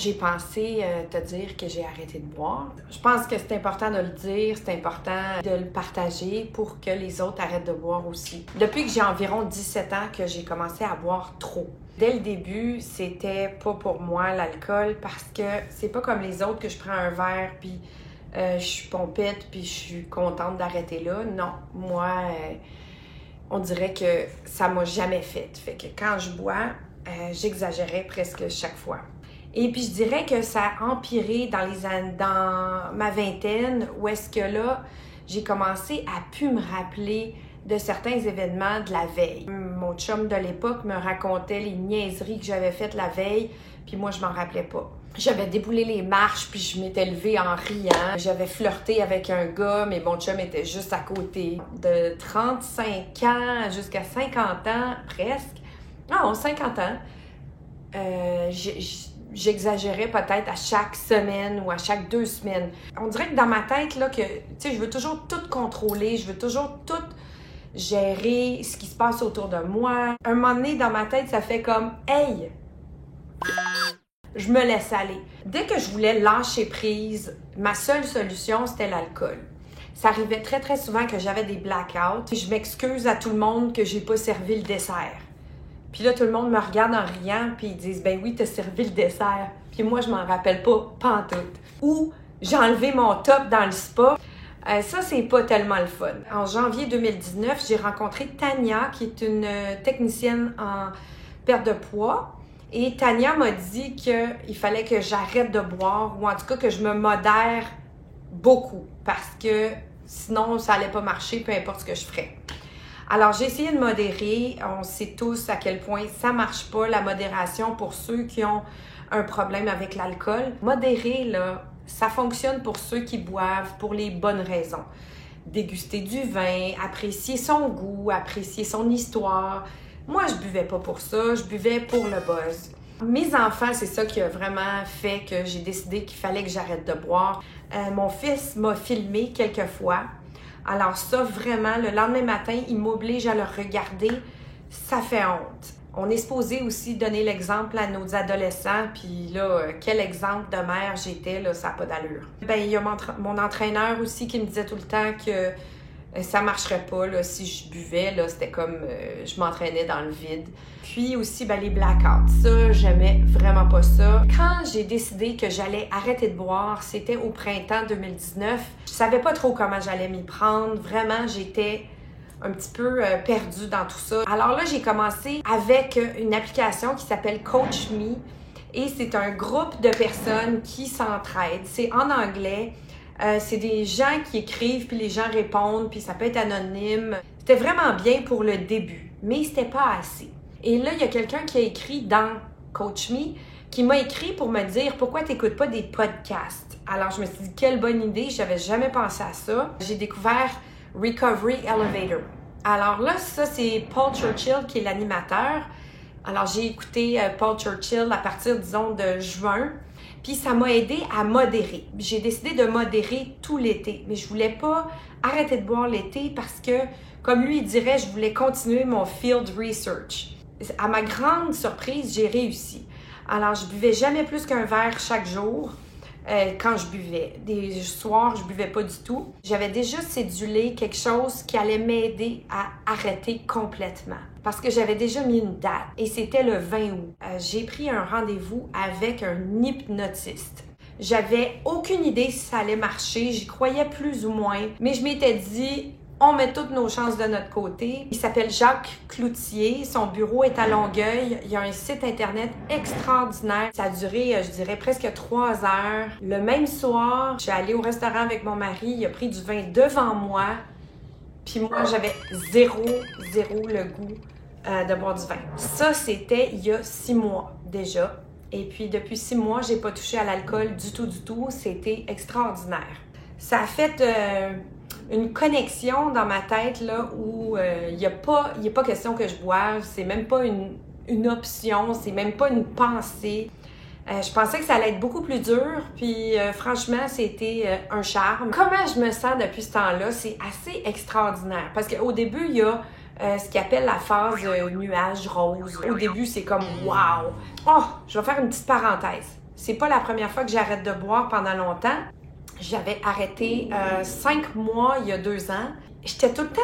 j'ai pensé te dire que j'ai arrêté de boire. Je pense que c'est important de le dire, c'est important de le partager pour que les autres arrêtent de boire aussi. Depuis que j'ai environ 17 ans que j'ai commencé à boire trop. Dès le début, c'était pas pour moi l'alcool parce que c'est pas comme les autres que je prends un verre puis je suis pompette puis je suis contente d'arrêter là. Non, moi, on dirait que ça m'a jamais fait. Fait que quand je bois, j'exagérais presque chaque fois. Et puis je dirais que ça a empiré dans ma vingtaine où est-ce que là, j'ai commencé à plus me rappeler de certains événements de la veille. Mon chum de l'époque me racontait les niaiseries que j'avais faites la veille, puis moi je m'en rappelais pas. J'avais déboulé les marches, puis je m'étais levée en riant. J'avais flirté avec un gars, mais mon chum était juste à côté. De 35 ans jusqu'à 50 ans, presque. Non, 50 ans. J'exagérais peut-être à chaque semaine ou à chaque 2 semaines. On dirait que dans ma tête, là, que, tu sais, je veux toujours tout contrôler, je veux toujours tout gérer ce qui se passe autour de moi. Un moment donné, dans ma tête, ça fait comme « Hey! » Je me laisse aller. Dès que je voulais lâcher prise, ma seule solution, c'était l'alcool. Ça arrivait très, très souvent que j'avais des blackouts. Je m'excuse à tout le monde que j'ai pas servi le dessert. Puis là, tout le monde me regarde en riant, puis ils disent « Ben oui, t'as servi le dessert. » Puis moi, je m'en rappelle pas, pantoute. Ou j'ai enlevé mon top dans le spa. Ça, c'est pas tellement le fun. En janvier 2019, j'ai rencontré Tania, qui est une technicienne en perte de poids. Et Tania m'a dit qu'il fallait que j'arrête de boire, ou en tout cas que je me modère beaucoup, parce que sinon, ça allait pas marcher, peu importe ce que je ferais. Alors, j'ai essayé de modérer. On sait tous à quel point ça marche pas, la modération, pour ceux qui ont un problème avec l'alcool. Modérer, là, ça fonctionne pour ceux qui boivent pour les bonnes raisons. Déguster du vin, apprécier son goût, apprécier son histoire. Moi, je buvais pas pour ça, je buvais pour le buzz. Mes enfants, c'est ça qui a vraiment fait que j'ai décidé qu'il fallait que j'arrête de boire. Mon fils m'a filmé quelques fois. Alors ça, vraiment, le lendemain matin, il m'oblige à le regarder. Ça fait honte. On est supposé aussi donner l'exemple à nos adolescents, puis là, quel exemple de mère j'étais, là, ça n'a pas d'allure. Ben, il y a mon entraîneur aussi qui me disait tout le temps que ça marcherait pas, là, si je buvais, là, c'était comme je m'entraînais dans le vide. Puis aussi, ben, les blackouts, ça, j'aimais vraiment pas ça. Quand j'ai décidé que j'allais arrêter de boire, c'était au printemps 2019. Je savais pas trop comment j'allais m'y prendre. Vraiment, j'étais un petit peu perdue dans tout ça. Alors là, j'ai commencé avec une application qui s'appelle Coach Me. Et c'est un groupe de personnes qui s'entraident. C'est en anglais. C'est des gens qui écrivent, puis les gens répondent, puis ça peut être anonyme. C'était vraiment bien pour le début, mais c'était pas assez. Et là, il y a quelqu'un qui a écrit dans Coach Me, qui m'a écrit pour me dire « Pourquoi t'écoutes pas des podcasts? » Alors, je me suis dit « Quelle bonne idée! J'avais jamais pensé à ça. » J'ai découvert Recovery Elevator. Alors là, ça, c'est Paul Churchill qui est l'animateur. Alors, j'ai écouté Paul Churchill à partir, disons, de juin. Puis ça m'a aidé à modérer. J'ai décidé de modérer tout l'été. Mais je voulais pas arrêter de boire l'été parce que, comme lui il dirait, je voulais continuer mon field research. À ma grande surprise, j'ai réussi. Alors, je buvais jamais plus qu'un verre chaque jour quand je buvais. Des soirs, je buvais pas du tout. J'avais déjà cédulé quelque chose qui allait m'aider à arrêter complètement. Parce que j'avais déjà mis une date et c'était le 20 août. J'ai pris un rendez-vous avec un hypnotiste. J'avais aucune idée si ça allait marcher, j'y croyais plus ou moins, mais je m'étais dit, on met toutes nos chances de notre côté. Il s'appelle Jacques Cloutier, son bureau est à Longueuil, il y a un site internet extraordinaire. Ça a duré, je dirais, presque 3 heures. Le même soir, je suis allée au restaurant avec mon mari, il a pris du vin devant moi. Puis moi, j'avais zéro le goût de boire du vin. Ça, c'était il y a 6 mois déjà. Et puis, depuis 6 mois, j'ai pas touché à l'alcool du tout. C'était extraordinaire. Ça a fait une connexion dans ma tête là où il n'y a pas question que je boive. C'est même pas une option. C'est même pas une pensée. Je pensais que ça allait être beaucoup plus dur, puis franchement, c'était un charme. Comment je me sens depuis ce temps-là, c'est assez extraordinaire. Parce qu'au début, il y a ce qu'ils appellent la phase nuage rose. Au début, c'est comme « wow ». Oh, je vais faire une petite parenthèse. c'est pas la première fois que j'arrête de boire pendant longtemps. J'avais arrêté 5 mois il y a 2 ans. J'étais tout le temps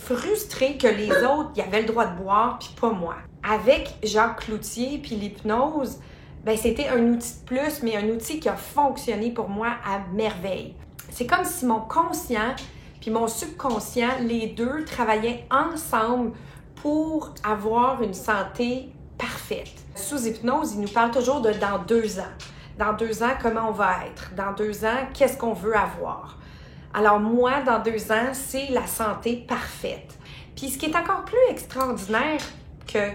frustrée que les autres, ils avaient le droit de boire, puis pas moi. Avec Jacques Cloutier puis l'hypnose, ben c'était un outil de plus, mais un outil qui a fonctionné pour moi à merveille. C'est comme si mon conscient puis mon subconscient, les deux travaillaient ensemble pour avoir une santé parfaite. Sous hypnose, il nous parle toujours de dans 2 ans. Dans 2 ans, comment on va être? Dans 2 ans, qu'est-ce qu'on veut avoir? Alors moi, dans 2 ans, c'est la santé parfaite. Puis ce qui est encore plus extraordinaire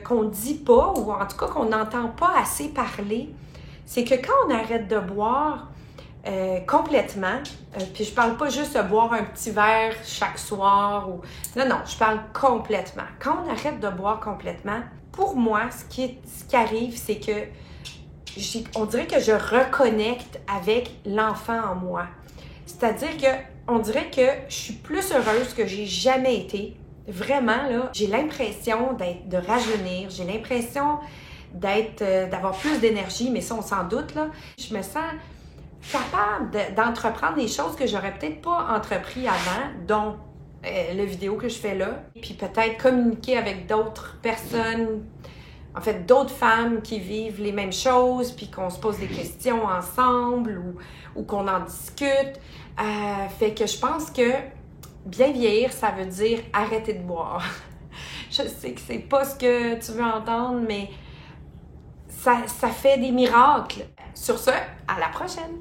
qu'on ne dit pas, ou en tout cas qu'on n'entend pas assez parler, c'est que quand on arrête de boire complètement, puis je parle pas juste de boire un petit verre chaque soir, non, je parle complètement. Quand on arrête de boire complètement, pour moi, ce qui arrive, c'est que on dirait que je reconnecte avec l'enfant en moi. C'est-à-dire que on dirait que je suis plus heureuse que j'ai jamais été. Vraiment, là, j'ai l'impression de rajeunir, j'ai l'impression d'avoir plus d'énergie, mais ça, on s'en doute, là. Je me sens capable d'entreprendre des choses que j'aurais peut-être pas entrepris avant, dont la vidéo que je fais là, puis peut-être communiquer avec d'autres personnes, en fait, d'autres femmes qui vivent les mêmes choses, puis qu'on se pose des questions ensemble ou qu'on en discute. Fait que je pense que bien vieillir, ça veut dire arrêter de boire. Je sais que c'est pas ce que tu veux entendre, mais ça fait des miracles. Sur ce, à la prochaine!